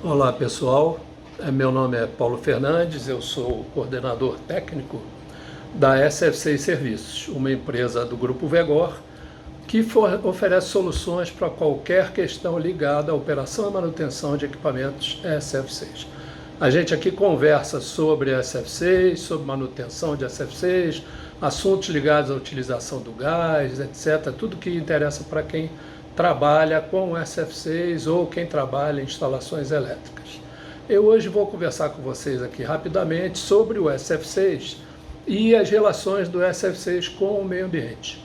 Olá pessoal, meu nome é Paulo Fernandes, eu sou coordenador técnico da SFC Serviços, uma empresa do Grupo Vegor que oferece soluções para qualquer questão ligada à operação e manutenção de equipamentos SFCs. A gente aqui conversa sobre SFCs, sobre manutenção de SFCs, assuntos ligados à utilização do gás, etc. Tudo que interessa para quem trabalha com SFCs ou quem trabalha em instalações elétricas. Eu hoje vou conversar com vocês aqui rapidamente sobre o SFCs e as relações do SFCs com o meio ambiente.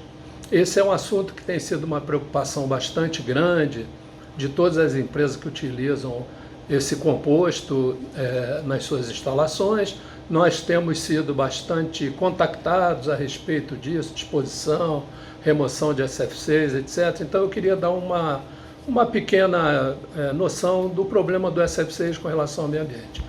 Esse é um assunto que tem sido uma preocupação bastante grande de todas as empresas que utilizam esse composto nas suas instalações. Nós temos sido bastante contactados a respeito disso, disposição, remoção de SFCs, etc. Então eu queria dar uma pequena noção do problema do SFCs com relação ao meio ambiente.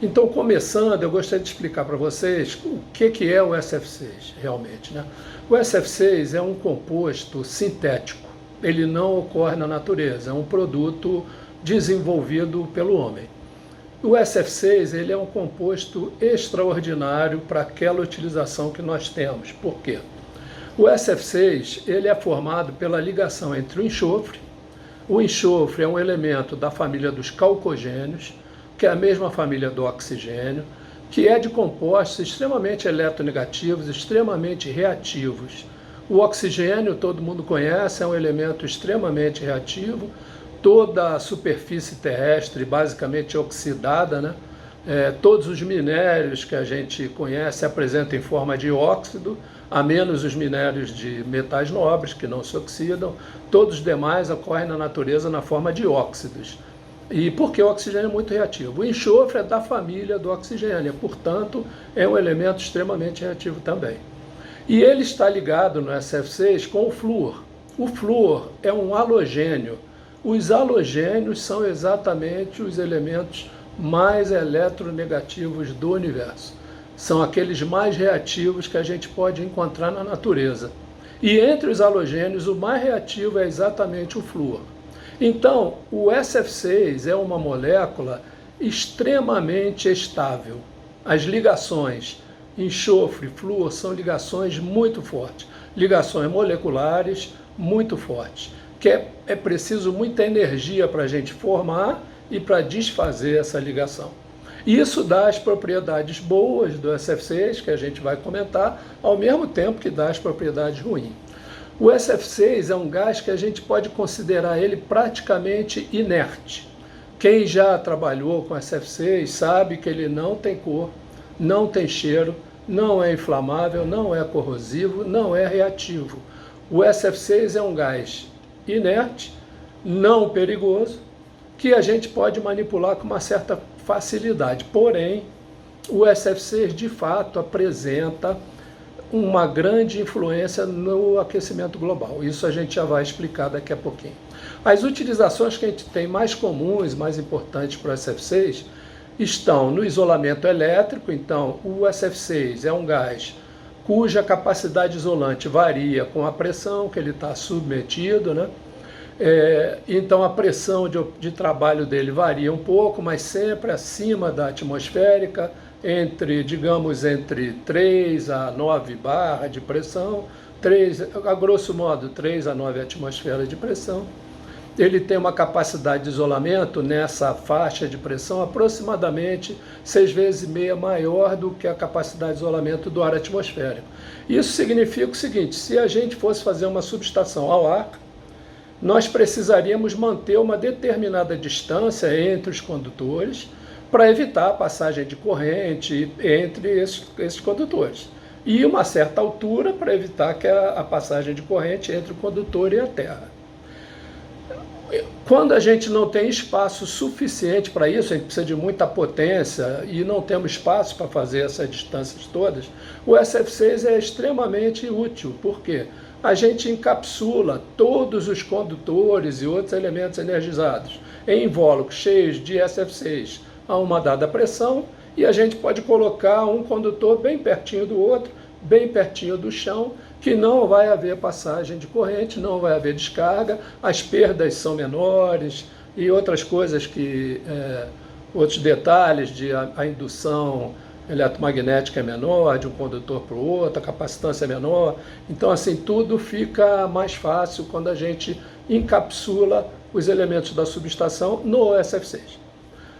Então, começando, eu gostaria de explicar para vocês o que é o SFCs realmente, né? O SFCs é um composto sintético, ele não ocorre na natureza, é um produto desenvolvido pelo homem. O SFCs ele é um composto extraordinário para aquela utilização que nós temos. Por quê? O SFCs ele é formado pela ligação entre o enxofre. O enxofre é um elemento da família dos calcogênios, que é a mesma família do oxigênio, que é de compostos extremamente eletronegativos, extremamente reativos. O oxigênio, todo mundo conhece, é um elemento extremamente reativo. Toda a superfície terrestre basicamente oxidada, né? Todos os minérios que a gente conhece se apresentam em forma de óxido, a menos os minérios de metais nobres, que não se oxidam. Todos os demais ocorrem na natureza na forma de óxidos. E porque o oxigênio é muito reativo. O enxofre é da família do oxigênio, portanto, é um elemento extremamente reativo também. E ele está ligado no SFCs com o flúor. O flúor é um halogênio. Os halogênios são exatamente os elementos mais eletronegativos do universo. São aqueles mais reativos que a gente pode encontrar na natureza. E entre os halogênios, o mais reativo é exatamente o flúor. Então, o SFCs é uma molécula extremamente estável. As ligações enxofre e flúor são ligações muito fortes, ligações moleculares muito fortes, que é preciso muita energia para a gente formar e para desfazer essa ligação. Isso dá as propriedades boas do SFCs, que a gente vai comentar, ao mesmo tempo que dá as propriedades ruins. O SFCs é um gás que a gente pode considerar ele praticamente inerte. Quem já trabalhou com SFCs sabe que ele não tem cor, não tem cheiro, não é inflamável, não é corrosivo, não é reativo. O SFCs é um gás inerte, não perigoso, que a gente pode manipular com uma certa facilidade. Porém, o SFCs de fato apresenta uma grande influência no aquecimento global. Isso a gente já vai explicar daqui a pouquinho. As utilizações que a gente tem mais comuns, mais importantes para o SFCs, estão no isolamento elétrico. Então, o SFCs é um gás cuja capacidade isolante varia com a pressão que ele está submetido, né? Então a pressão de trabalho dele varia um pouco, mas sempre acima da atmosférica, digamos, entre 3 a 9 bar de pressão, a grosso modo 3 a 9 atmosferas de pressão. Ele tem uma capacidade de isolamento nessa faixa de pressão aproximadamente 6,5 vezes maior do que a capacidade de isolamento do ar atmosférico. Isso significa o seguinte: se a gente fosse fazer uma subestação ao ar, nós precisaríamos manter uma determinada distância entre os condutores para evitar a passagem de corrente entre esses condutores. E uma certa altura para evitar que a passagem de corrente entre o condutor e a terra. Quando a gente não tem espaço suficiente para isso, a gente precisa de muita potência e não temos espaço para fazer essas distâncias todas, o SFCs é extremamente útil. Por quê? A gente encapsula todos os condutores e outros elementos energizados em invólucros cheios de SFCs a uma dada pressão, e a gente pode colocar um condutor bem pertinho do outro, bem pertinho do chão, que não vai haver passagem de corrente, não vai haver descarga, as perdas são menores, e outras coisas outros detalhes de a indução eletromagnética é menor de um condutor para o outro, a capacitância é menor. Então, assim, tudo fica mais fácil quando a gente encapsula os elementos da subestação no SF6.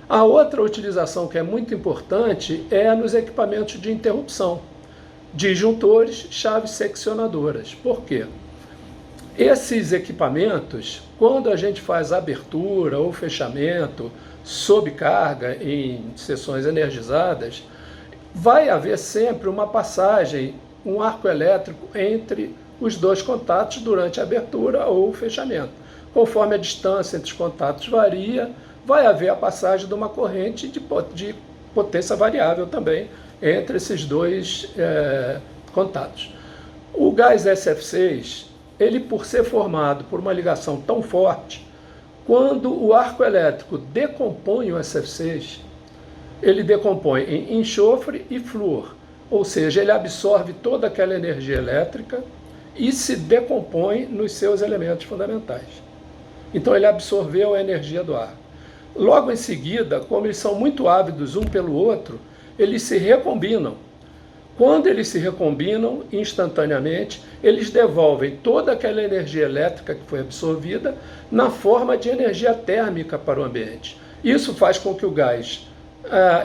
A outra utilização que é muito importante é nos equipamentos de interrupção, disjuntores, chaves seccionadoras. Por quê? Esses equipamentos, quando a gente faz abertura ou fechamento sob carga em seções energizadas, vai haver sempre uma passagem, um arco elétrico entre os dois contatos durante a abertura ou o fechamento. Conforme a distância entre os contatos varia, vai haver a passagem de uma corrente de potência variável também entre esses dois contatos. O gás SF6, ele por ser formado por uma ligação tão forte, quando o arco elétrico decompõe o SF6, ele decompõe em enxofre e flúor, ou seja, ele absorve toda aquela energia elétrica e se decompõe nos seus elementos fundamentais. Então ele absorveu a energia do ar. Logo em seguida, como eles são muito ávidos um pelo outro, eles se recombinam. Quando eles se recombinam, instantaneamente, eles devolvem toda aquela energia elétrica que foi absorvida na forma de energia térmica para o ambiente. Isso faz com que o gás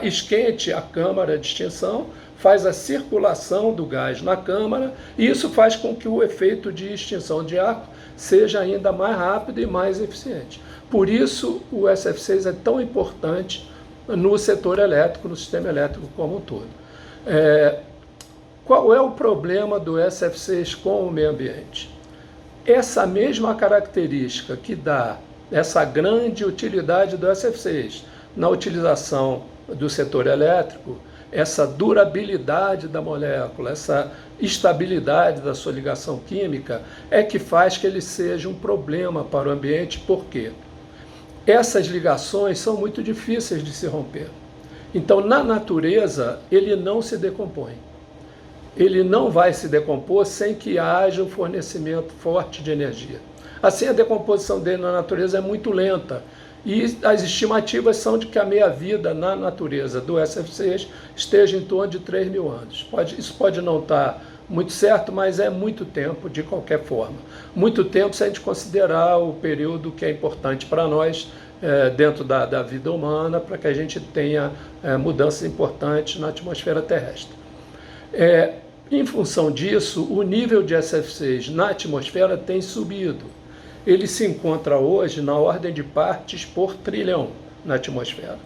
esquente a câmara de extinção, faz a circulação do gás na câmara, e isso faz com que o efeito de extinção de arco seja ainda mais rápido e mais eficiente. Por isso, o SF6 é tão importante no setor elétrico, no sistema elétrico como um todo. Qual é o problema do SF6 com o meio ambiente? Essa mesma característica que dá essa grande utilidade do SF6 na utilização do setor elétrico, essa durabilidade da molécula, essa estabilidade da sua ligação química, é que faz que ele seja um problema para o ambiente. Por quê? Essas ligações são muito difíceis de se romper. Então, na natureza, ele não se decompõe. Ele não vai se decompor sem que haja um fornecimento forte de energia. Assim, a decomposição dele na natureza é muito lenta. E as estimativas são de que a meia-vida na natureza do SF6 esteja em torno de 3.000 anos. Isso pode não estar muito certo, mas é muito tempo de qualquer forma. Muito tempo se a gente considerar o período que é importante para nós dentro da vida humana, para que a gente tenha mudanças importantes na atmosfera terrestre. Em função disso, o nível de SF6 na atmosfera tem subido. Ele se encontra hoje na ordem de partes por trilhão na atmosfera.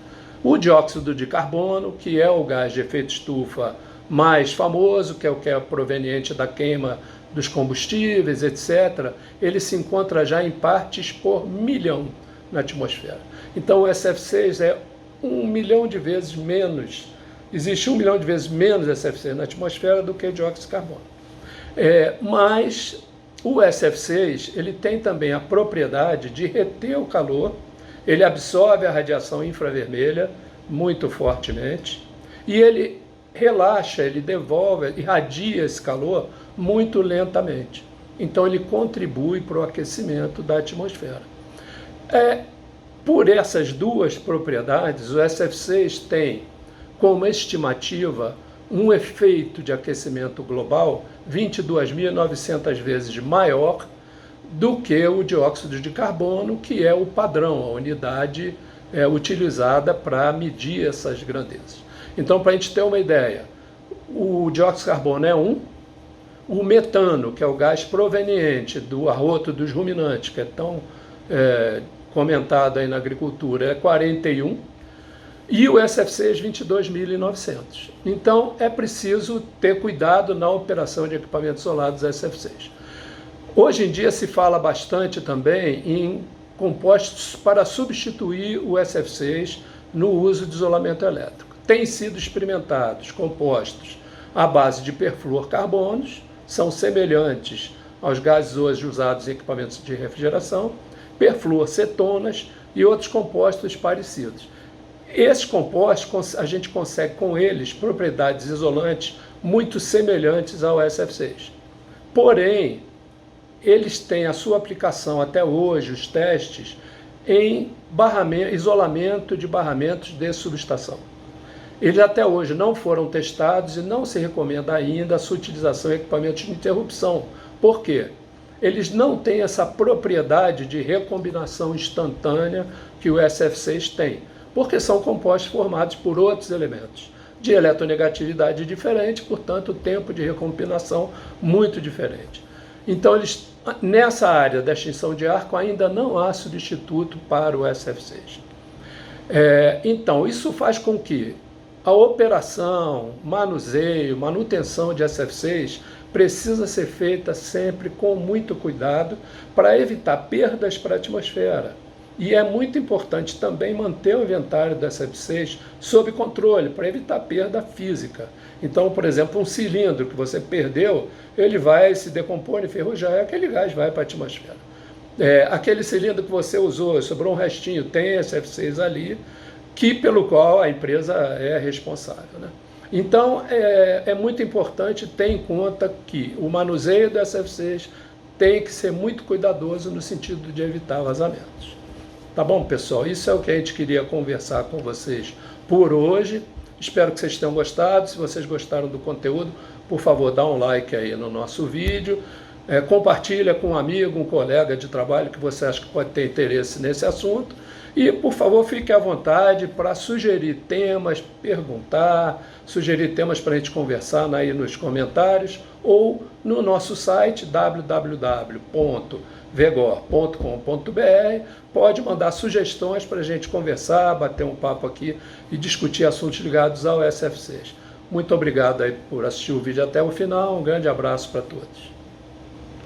O dióxido de carbono, que é o gás de efeito estufa mais famoso, que é o que é proveniente da queima dos combustíveis, etc., ele se encontra já em partes por milhão na atmosfera. Então o SF6 é 1 milhão de vezes menos, existe 1 milhão de vezes menos SF6 na atmosfera do que o dióxido de carbono. Mas o SF6 ele tem também a propriedade de reter o calor, ele absorve a radiação infravermelha muito fortemente e ele relaxa, ele devolve, irradia esse calor muito lentamente. Então ele contribui para o aquecimento da atmosfera. Por essas duas propriedades, o SF6 tem como estimativa um efeito de aquecimento global 22.900 vezes maior do que o dióxido de carbono, que é o padrão, a unidade utilizada para medir essas grandezas. Então, para a gente ter uma ideia, o dióxido de carbono é 1, o metano, que é o gás proveniente do arroto dos ruminantes, que é tão comentado aí na agricultura, é 41, e o SF6 22.900. Então é preciso ter cuidado na operação de equipamentos solares SF6. Hoje em dia se fala bastante também em compostos para substituir o SF6 no uso de isolamento elétrico. Têm sido experimentados compostos à base de perfluorcarbonos, são semelhantes aos gases hoje usados em equipamentos de refrigeração, perfluorcetonas e outros compostos parecidos. Esses compostos, a gente consegue com eles propriedades isolantes muito semelhantes ao SF6. Porém, eles têm a sua aplicação até hoje, os testes, em isolamento de barramentos de subestação. Eles até hoje não foram testados e não se recomenda ainda a sua utilização em equipamentos de interrupção. Por quê? Eles não têm essa propriedade de recombinação instantânea que o SF6 tem, porque são compostos formados por outros elementos de eletronegatividade diferente, portanto, o tempo de recombinação muito diferente. Então, nessa área da extinção de arco ainda não há substituto para o SF6. Então, isso faz com que a operação, manuseio, manutenção de SF6 precisa ser feita sempre com muito cuidado para evitar perdas para a atmosfera. E é muito importante também manter o inventário do SF6 sob controle, para evitar perda física. Então, por exemplo, um cilindro que você perdeu, ele vai se decompor, enferrujar, e aquele gás vai para a atmosfera. Aquele cilindro que você usou, sobrou um restinho, tem SF6 ali, pelo qual a empresa é responsável, né? Então, é muito importante ter em conta que o manuseio do SF6 tem que ser muito cuidadoso no sentido de evitar vazamentos. Tá bom, pessoal? Isso é o que a gente queria conversar com vocês por hoje. Espero que vocês tenham gostado. Se vocês gostaram do conteúdo, por favor, dá um like aí no nosso vídeo. Compartilha com um amigo, um colega de trabalho que você acha que pode ter interesse nesse assunto. E, por favor, fique à vontade para sugerir temas, perguntar, sugerir temas para a gente conversar aí nos comentários ou no nosso site www.vegor.com.br. Pode mandar sugestões para a gente conversar, bater um papo aqui e discutir assuntos ligados ao SF6. Muito obrigado aí por assistir o vídeo até o final. Um grande abraço para todos.